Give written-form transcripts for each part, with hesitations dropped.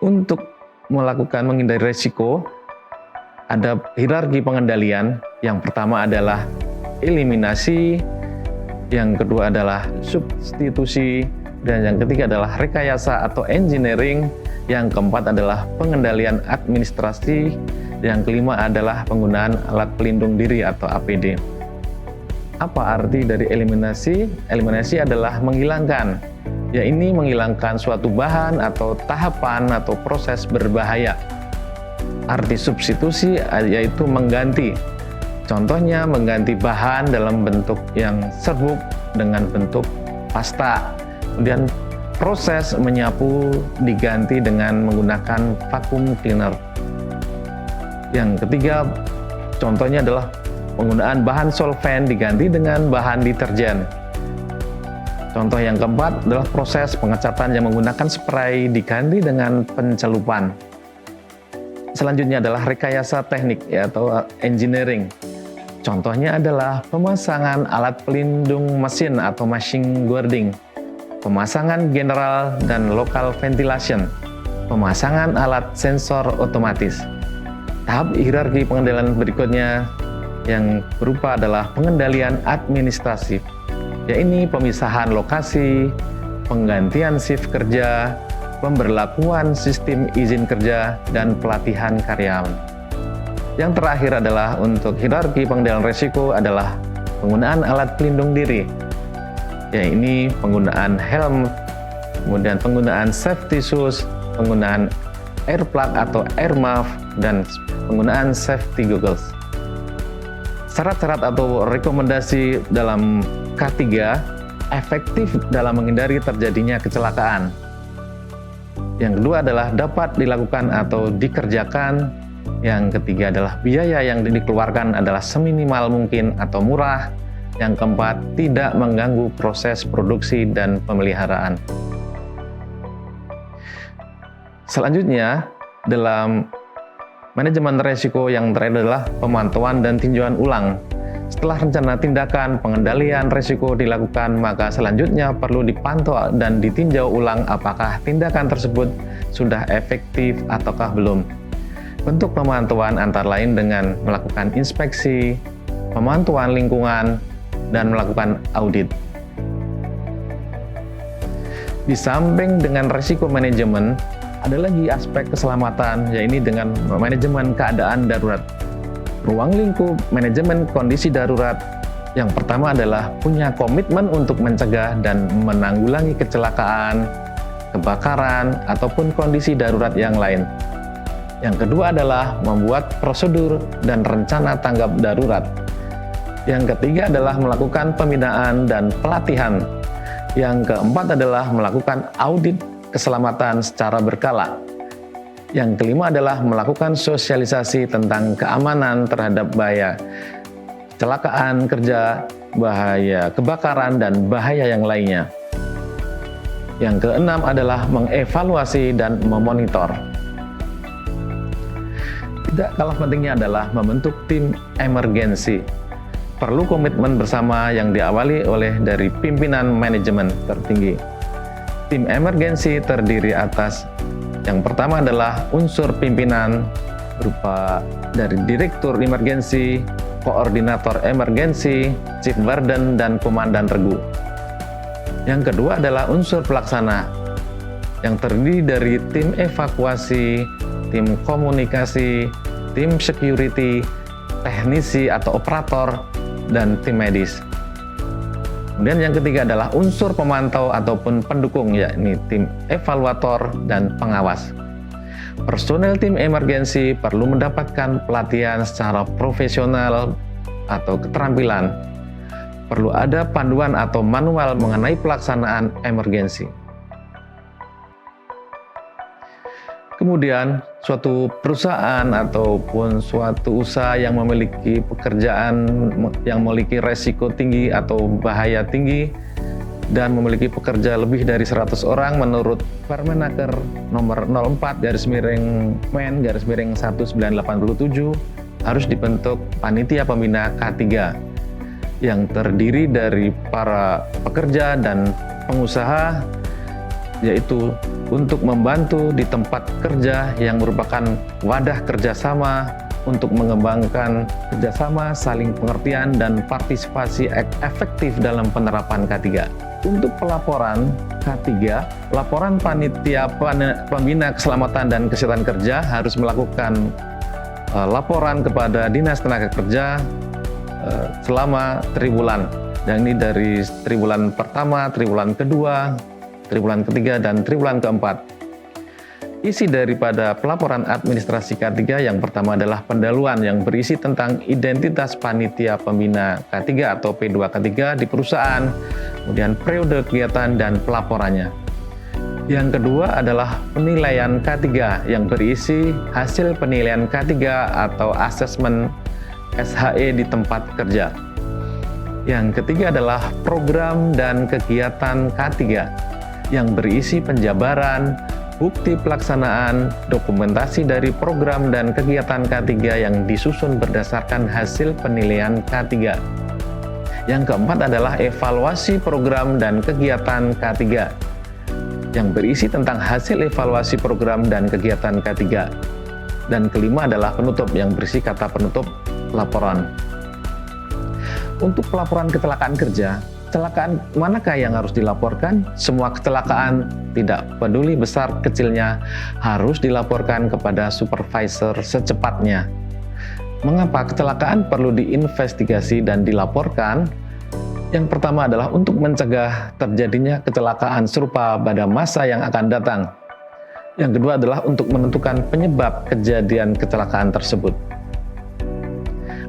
Untuk melakukan menghindari resiko, ada hierarki pengendalian. Yang pertama adalah eliminasi, yang kedua adalah substitusi, dan yang ketiga adalah rekayasa atau engineering, yang keempat adalah pengendalian administrasi, dan yang kelima adalah penggunaan alat pelindung diri atau APD. Apa arti dari eliminasi? Eliminasi adalah menghilangkan. Ya, ini menghilangkan suatu bahan atau tahapan atau proses berbahaya. Arti substitusi yaitu mengganti. Contohnya mengganti bahan dalam bentuk yang serbuk dengan bentuk pasta. Kemudian proses menyapu diganti dengan menggunakan vacuum cleaner. Yang ketiga, contohnya adalah penggunaan bahan solvent diganti dengan bahan deterjen. Contoh yang keempat adalah proses pengecatan yang menggunakan spray diganti dengan pencelupan. Selanjutnya adalah rekayasa teknik atau engineering. Contohnya adalah pemasangan alat pelindung mesin atau machine guarding, pemasangan general dan local ventilation, pemasangan alat sensor otomatis. Tahap hierarki pengendalian berikutnya yang berupa adalah pengendalian administratif. Ya, ini pemisahan lokasi, penggantian shift kerja, pemberlakuan sistem izin kerja, dan pelatihan karyawan. Yang terakhir adalah untuk hierarki pengendalian risiko adalah penggunaan alat pelindung diri. Ya, ini penggunaan helm, kemudian penggunaan safety shoes, penggunaan air plug atau air muff, dan penggunaan safety goggles. Syarat-syarat atau rekomendasi dalam K3 efektif dalam menghindari terjadinya kecelakaan. Yang kedua adalah dapat dilakukan atau dikerjakan. Yang ketiga adalah biaya yang dikeluarkan adalah seminimal mungkin atau murah. Yang keempat, tidak mengganggu proses produksi dan pemeliharaan. Selanjutnya, dalam manajemen risiko yang terakhir adalah pemantauan dan tinjauan ulang. Setelah rencana tindakan pengendalian risiko dilakukan, maka selanjutnya perlu dipantau dan ditinjau ulang apakah tindakan tersebut sudah efektif ataukah belum. Bentuk pemantauan antara lain dengan melakukan inspeksi, pemantauan lingkungan, dan melakukan audit. Di samping dengan risiko manajemen, ada lagi aspek keselamatan, yaitu dengan manajemen keadaan darurat. Ruang lingkup manajemen kondisi darurat yang pertama adalah punya komitmen untuk mencegah dan menanggulangi kecelakaan, kebakaran, ataupun kondisi darurat yang lain. Yang kedua adalah membuat prosedur dan rencana tanggap darurat. Yang ketiga adalah melakukan pembinaan dan pelatihan. Yang keempat adalah melakukan audit keselamatan secara berkala. Yang kelima adalah melakukan sosialisasi tentang keamanan terhadap bahaya kecelakaan kerja, bahaya kebakaran, dan bahaya yang lainnya. Yang keenam adalah mengevaluasi dan memonitor. Tidak kalah pentingnya adalah membentuk tim emergensi. Perlu komitmen bersama yang diawali oleh dari pimpinan manajemen tertinggi. Tim emergensi terdiri atas yang pertama adalah unsur pimpinan berupa dari direktur emergensi, koordinator emergensi, chief warden, dan komandan regu. Yang kedua adalah unsur pelaksana yang terdiri dari tim evakuasi, tim komunikasi, tim security, teknisi atau operator, dan tim medis. Kemudian yang ketiga adalah unsur pemantau ataupun pendukung, yakni tim evaluator dan pengawas. Personel tim emergensi perlu mendapatkan pelatihan secara profesional atau keterampilan. Perlu ada panduan atau manual mengenai pelaksanaan emergensi. Kemudian suatu perusahaan ataupun suatu usaha yang memiliki pekerjaan yang memiliki resiko tinggi atau bahaya tinggi dan memiliki pekerja lebih dari 100 orang menurut Permenaker nomor 04/Men/1987 harus dibentuk panitia pembina K3. yang terdiri dari para pekerja dan pengusaha, yaitu untuk membantu di tempat kerja yang merupakan wadah kerjasama untuk mengembangkan kerjasama, saling pengertian, dan partisipasi efektif dalam penerapan K3. Untuk pelaporan K3, laporan panitia pembina keselamatan dan kesehatan kerja harus melakukan laporan kepada Dinas Tenaga Kerja selama triwulan, dan ini dari triwulan pertama, triwulan kedua, triwulan ketiga, dan triwulan keempat. Isi daripada pelaporan administrasi K3 yang pertama adalah pendahuluan yang berisi tentang identitas panitia pembina K3 atau P2K3 di perusahaan, kemudian periode kegiatan dan pelaporannya. Yang kedua adalah penilaian K3 yang berisi hasil penilaian K3 atau asesmen SHE di tempat kerja. Yang ketiga adalah program dan kegiatan K3 yang berisi penjabaran, bukti pelaksanaan, dokumentasi dari program dan kegiatan K3 yang disusun berdasarkan hasil penilaian K3. Yang keempat adalah evaluasi program dan kegiatan K3 yang berisi tentang hasil evaluasi program dan kegiatan K3. Dan kelima adalah penutup yang berisi kata penutup laporan. Untuk pelaporan kecelakaan kerja, kecelakaan manakah yang harus dilaporkan? Semua kecelakaan, tidak peduli besar kecilnya, harus dilaporkan kepada supervisor secepatnya. Mengapa kecelakaan perlu diinvestigasi dan dilaporkan? Yang pertama adalah untuk mencegah terjadinya kecelakaan serupa pada masa yang akan datang. Yang kedua adalah untuk menentukan penyebab kejadian kecelakaan tersebut.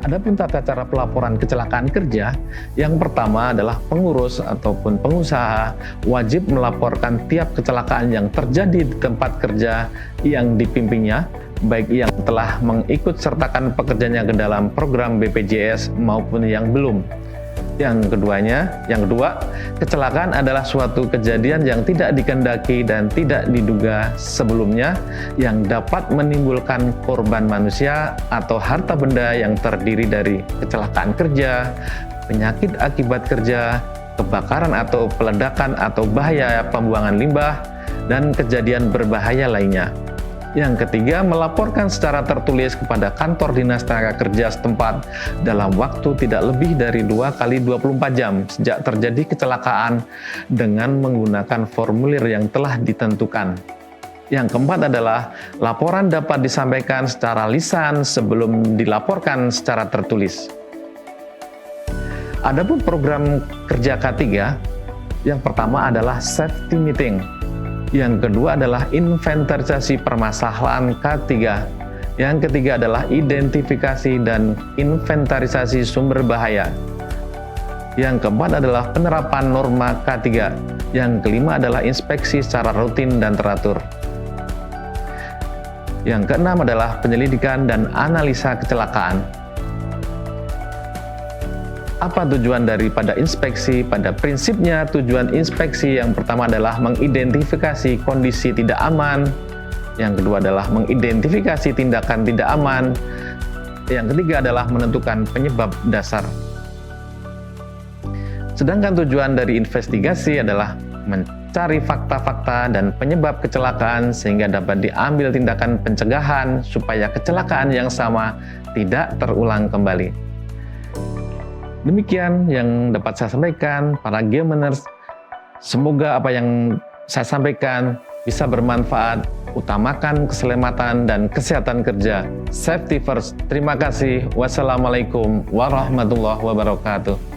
Adapun tata cara pelaporan kecelakaan kerja, yang pertama adalah pengurus ataupun pengusaha wajib melaporkan tiap kecelakaan yang terjadi di tempat kerja yang dipimpinnya, baik yang telah mengikut sertakan pekerjanya ke dalam program BPJS maupun yang belum. Yang kedua, kecelakaan adalah suatu kejadian yang tidak dikehendaki dan tidak diduga sebelumnya yang dapat menimbulkan korban manusia atau harta benda yang terdiri dari kecelakaan kerja, penyakit akibat kerja, kebakaran atau peledakan atau bahaya pembuangan limbah, dan kejadian berbahaya lainnya. Yang ketiga, melaporkan secara tertulis kepada kantor Dinas Tenaga Kerja setempat dalam waktu tidak lebih dari 2 kali 24 jam sejak terjadi kecelakaan dengan menggunakan formulir yang telah ditentukan. Yang keempat adalah laporan dapat disampaikan secara lisan sebelum dilaporkan secara tertulis. Adapun program kerja K3, yang pertama adalah safety meeting. Yang kedua adalah inventarisasi permasalahan K3. Yang ketiga adalah identifikasi dan inventarisasi sumber bahaya. Yang keempat adalah penerapan norma K3. Yang kelima adalah inspeksi secara rutin dan teratur. Yang keenam adalah penyelidikan dan analisa kecelakaan. Apa tujuan daripada inspeksi? Pada prinsipnya, tujuan inspeksi yang pertama adalah mengidentifikasi kondisi tidak aman, yang kedua adalah mengidentifikasi tindakan tidak aman, yang ketiga adalah menentukan penyebab dasar. Sedangkan tujuan dari investigasi adalah mencari fakta-fakta dan penyebab kecelakaan sehingga dapat diambil tindakan pencegahan supaya kecelakaan yang sama tidak terulang kembali. Demikian yang dapat saya sampaikan, para Geomaners. Semoga apa yang saya sampaikan bisa bermanfaat. Utamakan keselamatan dan kesehatan kerja. Safety first. Terima kasih. Wassalamualaikum warahmatullahi wabarakatuh.